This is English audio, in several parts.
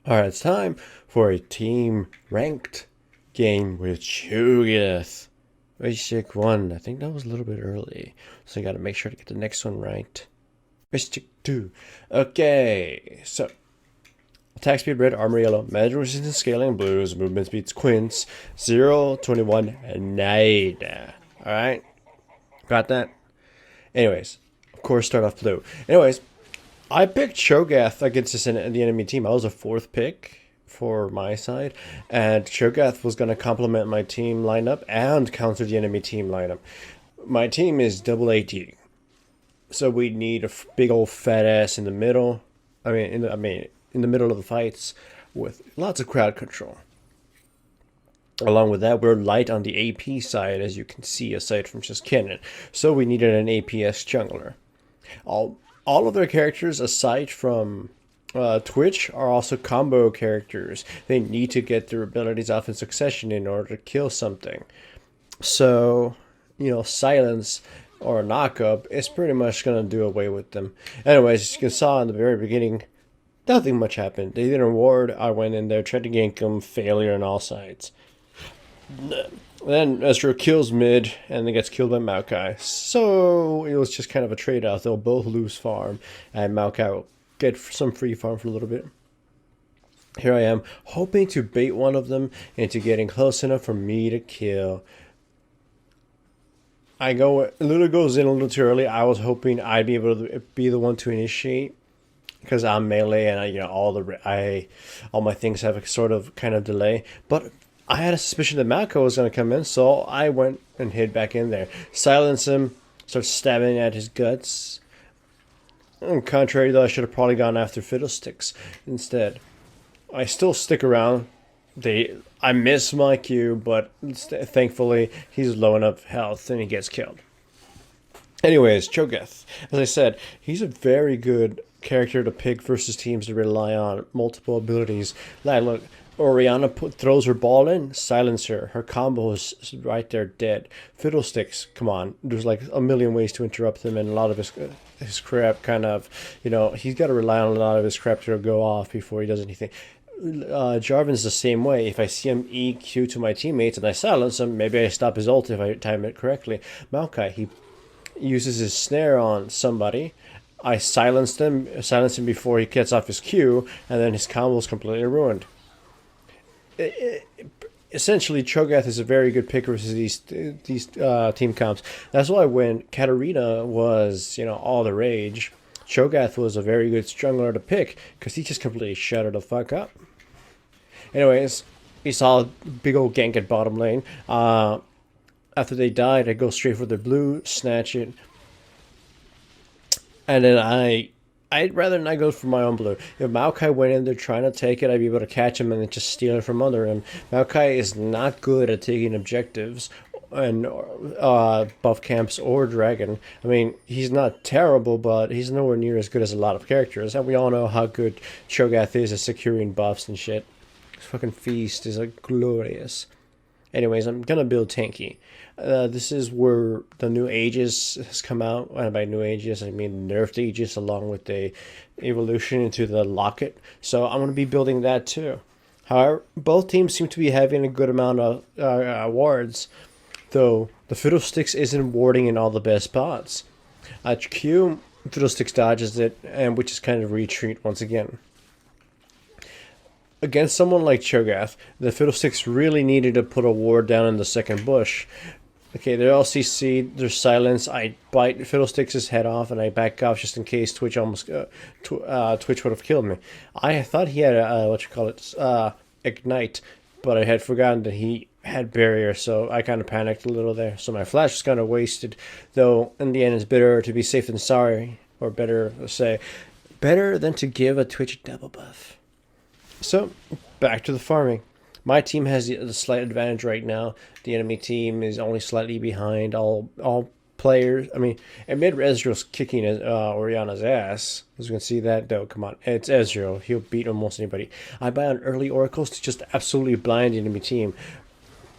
Alright, it's time for a team ranked game with Gath. Basic 1. I think that was a little bit early, so I gotta make sure to get the next one right. Basic 2. Okay, so attack speed red, armor yellow, magic resistance scaling blues, movement speeds quints, 0, 21, 9. Alright, got that? Anyways, of course, start off blue. Anyways, I picked Cho'Gath against the enemy team. I was a fourth pick for my side, and Cho'Gath was going to complement my team lineup and counter the enemy team lineup. My team is double AT, so we need a big old fat ass in the middle. In the middle of the fights with lots of crowd control. Along with that, we're light on the AP side, as you can see, aside from just Kennen. So we needed an APS jungler. All of their characters, aside from Twitch, are also combo characters. They need to get their abilities off in succession in order to kill something. So, silence or knockup is pretty much going to do away with them. Anyways, as you saw in the very beginning, nothing much happened. They didn't ward. I went in there, tried to gank them, failure on all sides. Then Ezreal kills mid and then gets killed by Maokai. So it was just kind of a trade-off. They'll both lose farm and Maokai will get some free farm for a little bit. Here I am, hoping to bait one of them into getting close enough for me to kill. Lulu goes in a little too early. I was hoping I'd be able to be the one to initiate, because I'm melee and all my things have a sort of kind of delay. But I had a suspicion that Malco was going to come in, so I went and hid back in there. Silence him, start stabbing at his guts. And contrary, though, I should have probably gone after Fiddlesticks instead. I still stick around. I miss my Q, but thankfully he's low enough health and he gets killed. Anyways, Cho'Gath. As I said, he's a very good character to pick versus teams that rely on multiple abilities. Like, look, Orianna throws her ball in, silence her. Her combo is right there dead. Fiddlesticks, come on. There's like a million ways to interrupt him, and a lot of his crap kind of, he's got to rely on a lot of his crap to go off before he does anything. Jarvan's the same way. If I see him EQ to my teammates and I silence him, maybe I stop his ult if I time it correctly. Maokai, he uses his snare on somebody. I silence him before he gets off his Q, and then his combo is completely ruined. Essentially, Cho'Gath is a very good pick versus these team comps. That's why when Katarina was, all the rage, Cho'Gath was a very good jungler to pick because he just completely shut her the fuck up. Anyways, he saw a big old gank at bottom lane. After they died, I go straight for the blue, snatch it, and then I'd rather not go for my own blue. If Maokai went in there trying to take it, I'd be able to catch him and then just steal it from under him. Maokai is not good at taking objectives and buff camps or dragon. I mean, he's not terrible, but he's nowhere near as good as a lot of characters. And we all know how good Cho'Gath is at securing buffs and shit. His fucking feast is glorious. Anyways, I'm gonna build tanky. This is where the new Aegis has come out. And by new Aegis, I mean nerfed Aegis along with the evolution into the Locket. So I'm gonna be building that too. However, both teams seem to be having a good amount of wards, though the Fiddlesticks isn't warding in all the best spots. Q, Fiddlesticks dodges it, and which is kind of retreat once again. Against someone like Cho'Gath, the Fiddlesticks really needed to put a ward down in the second bush. Okay, they're LCC, they're silenced. I bite Fiddlesticks' head off and I back off just in case Twitch Twitch would have killed me. I thought he had ignite, but I had forgotten that he had barrier, so I kind of panicked a little there. So my flash was kind of wasted, though in the end it's better to be safe than sorry, or better than to give a Twitch double buff. So, back to the farming. My team has the slight advantage right now. The enemy team is only slightly behind all players. I mean, and mid Ezreal's kicking Orianna's ass. As you can see that, though. Come on, it's Ezreal. He'll beat almost anybody. I buy on early oracles to just absolutely blind the enemy team.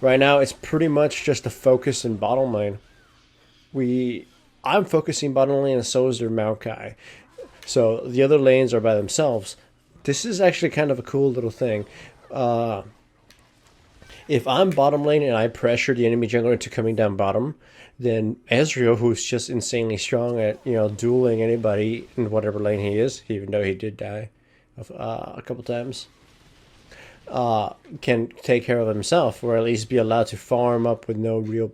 Right now, it's pretty much just a focus in bottom lane. I'm focusing bottom lane, and so is their Maokai. So the other lanes are by themselves. This is actually kind of a cool little thing. Uh, if I'm bottom lane and I pressure the enemy jungler into coming down bottom, then Ezreal, who's just insanely strong at dueling anybody in whatever lane he is, even though he did die a couple times, can take care of himself, or at least be allowed to farm up with no real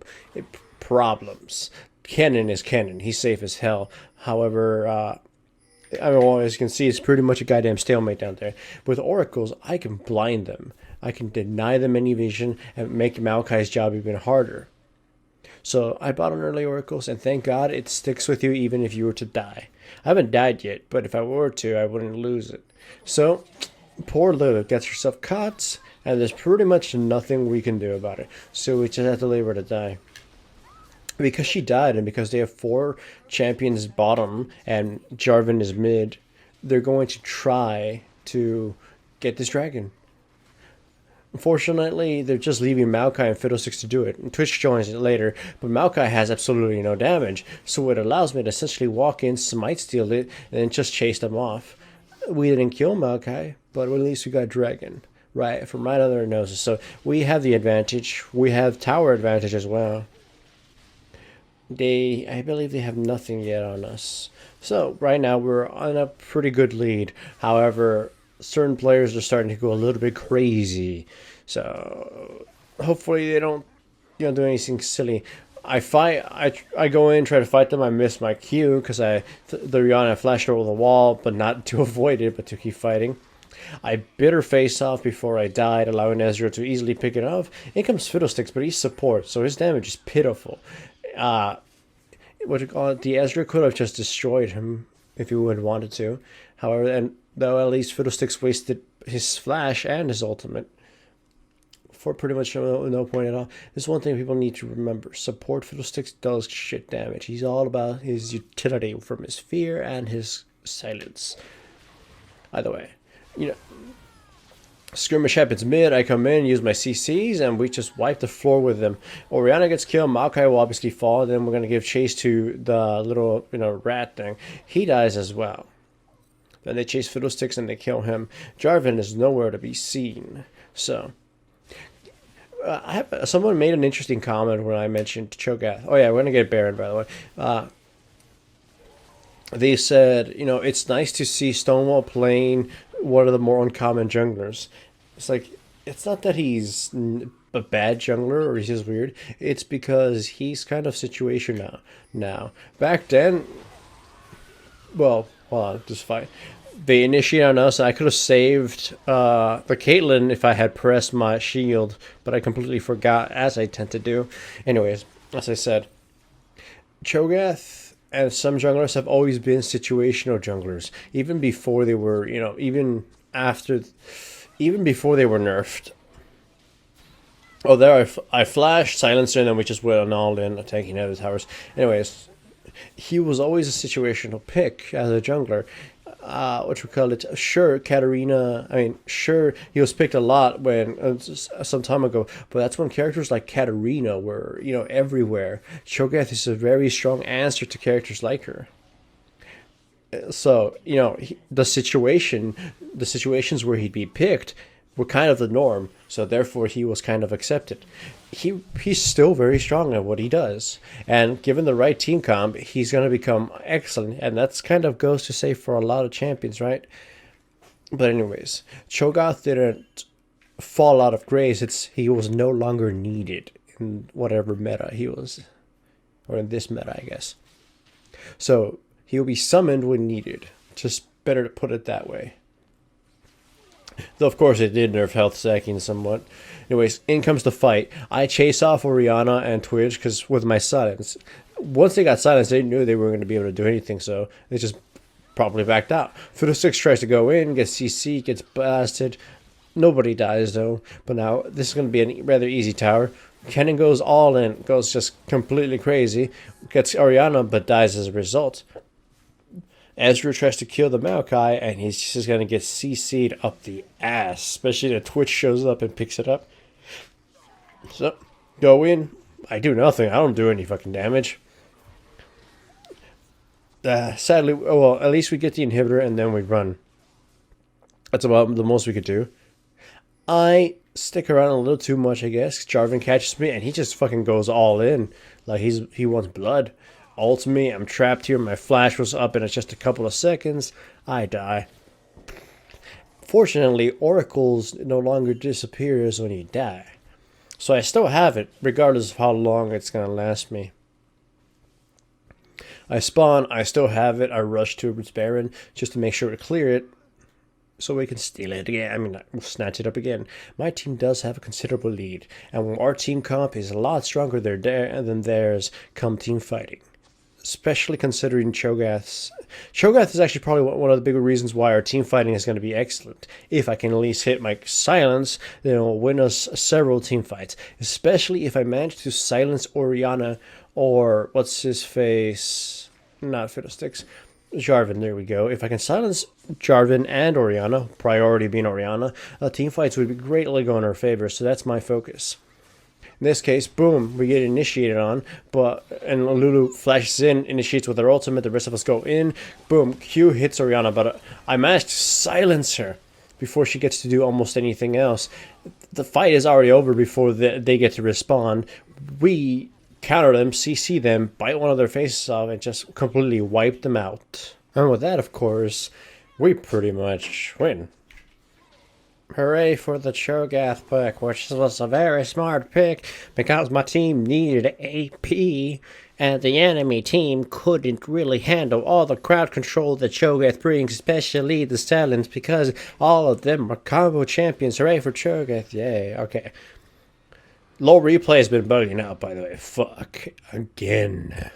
problems. Kennen is Kennen; he's safe as hell. However, I mean, well, as you can see, it's pretty much a goddamn stalemate down there. With oracles, I can blind them. I can deny them any vision and make Maokai's job even harder. So I bought on early oracles, and thank God it sticks with you even if you were to die. I haven't died yet, but if I were to, I wouldn't lose it. So, poor Lilith gets herself caught, and there's pretty much nothing we can do about it. So we just have to leave her to die. Because she died, and because they have 4 champions bottom and Jarvan is mid, they're going to try to get this dragon. Unfortunately, they're just leaving Maokai and Fiddlesticks to do it. And Twitch joins it later, but Maokai has absolutely no damage, so it allows me to essentially walk in, smite steal it, and then just chase them off. We didn't kill Maokai, but at least we got dragon, right, from right under our noses. So we have the advantage. We have tower advantage as well. I believe they have nothing yet on us. So right now we're on a pretty good lead. However, certain players are starting to go a little bit crazy. So hopefully they don't do anything silly. I go in, try to fight them. I miss my Q because the Rihanna flashed over the wall, but not to avoid it, but to keep fighting. I bit her face off before I died, allowing Ezreal to easily pick it off. In comes Fiddlesticks, but he's support, so his damage is pitiful. What you call it? The Ezreal could have just destroyed him if he would have wanted to. However, and though at least Fiddlesticks wasted his flash and his ultimate for pretty much no point at all. This is one thing people need to remember. Support Fiddlesticks does shit damage. He's all about his utility from his fear and his silence. Either way, skirmish happens mid, I come in, use my CCs, and we just wipe the floor with them. Orianna gets killed, Maokai will obviously fall, then we're going to give chase to the little, rat thing. He dies as well. Then they chase Fiddlesticks and they kill him. Jarvan is nowhere to be seen. So, someone made an interesting comment when I mentioned Cho'Gath. Oh yeah, we're going to get Baron, by the way. They said, it's nice to see Stonewall playing one of the more uncommon junglers. It's like, it's not that he's a bad jungler or he's just weird. It's because he's kind of situation now. Back then, well, hold on, just fight. They initiate on us. I could have saved the Caitlyn if I had pressed my shield, but I completely forgot, as I tend to do. Anyways, as I said, Cho'Gath and some junglers have always been situational junglers, even before they were, even before they were nerfed. Oh, there I flashed, silencer, and then we just went on all in, attacking other towers. Anyways, he was always a situational pick as a jungler. What we call it? Sure, Katarina. I mean, sure, he was picked a lot when some time ago, but that's when characters like Katarina were, everywhere. Cho'Gath is a very strong answer to characters like her. So, the situations where he'd be picked were kind of the norm. So therefore, he was kind of accepted. He's still very strong at what he does, and given the right team comp, he's going to become excellent. And that's kind of goes to say for a lot of champions, right? But anyways, Cho'Gath didn't fall out of grace. He was no longer needed in whatever meta he was, or in this meta, I guess. So he'll be summoned when needed. Just better to put it that way. Though, of course, it did nerf health stacking somewhat. Anyways, in comes the fight. I chase off Orianna and Twitch because with my silence. Once they got silence, they knew they weren't going to be able to do anything, so they just properly backed out. Fiddlesticks tries to go in, gets CC, gets blasted. Nobody dies, though. But now, this is going to be a rather easy tower. Kennen goes all in, goes just completely crazy. Gets Orianna, but dies as a result. Ezreal tries to kill the Maokai, and he's just going to get CC'd up the ass. Especially if Twitch shows up and picks it up. So, go in. I do nothing. I don't do any fucking damage. Sadly, well, at least we get the inhibitor, and then we run. That's about the most we could do. I stick around a little too much, I guess. Jarvan catches me and he just fucking goes all in. Like he wants blood. Ults me, I'm trapped here, my flash was up and it's just a couple of seconds. I die. Fortunately, Oracles no longer disappears when you die. So I still have it, regardless of how long it's gonna last me. I spawn, I still have it, I rush to its Baron just to make sure to clear it so we can steal it again. I mean, snatch it up again. My team does have a considerable lead, and our team comp is a lot stronger than theirs come team fighting. Especially considering Cho'Gath's. Cho'Gath is actually probably one of the bigger reasons why our team fighting is going to be excellent. If I can at least hit my silence, then it will win us several team fights. Especially if I manage to silence Orianna or what's his face? Not Fiddlesticks. Jarvan, there we go. If I can silence Jarvan and Orianna, priority being Orianna, team fights would be greatly going in our favor, so that's my focus. In this case, boom, we get initiated on, and Lulu flashes in, initiates with her ultimate, the rest of us go in, boom, Q hits Orianna, but I managed to silence her before she gets to do almost anything else. The fight is already over before they get to respond. We counter them, CC them, bite one of their faces off, and just completely wipe them out. And with that, of course, we pretty much win. Hooray for the Cho'Gath pick, which was a very smart pick because my team needed AP and the enemy team couldn't really handle all the crowd control that Cho'Gath brings, especially the Stallions, because all of them are combo champions. Hooray for Cho'Gath, yay, okay. Low replay has been bugging out, by the way. Fuck. Again.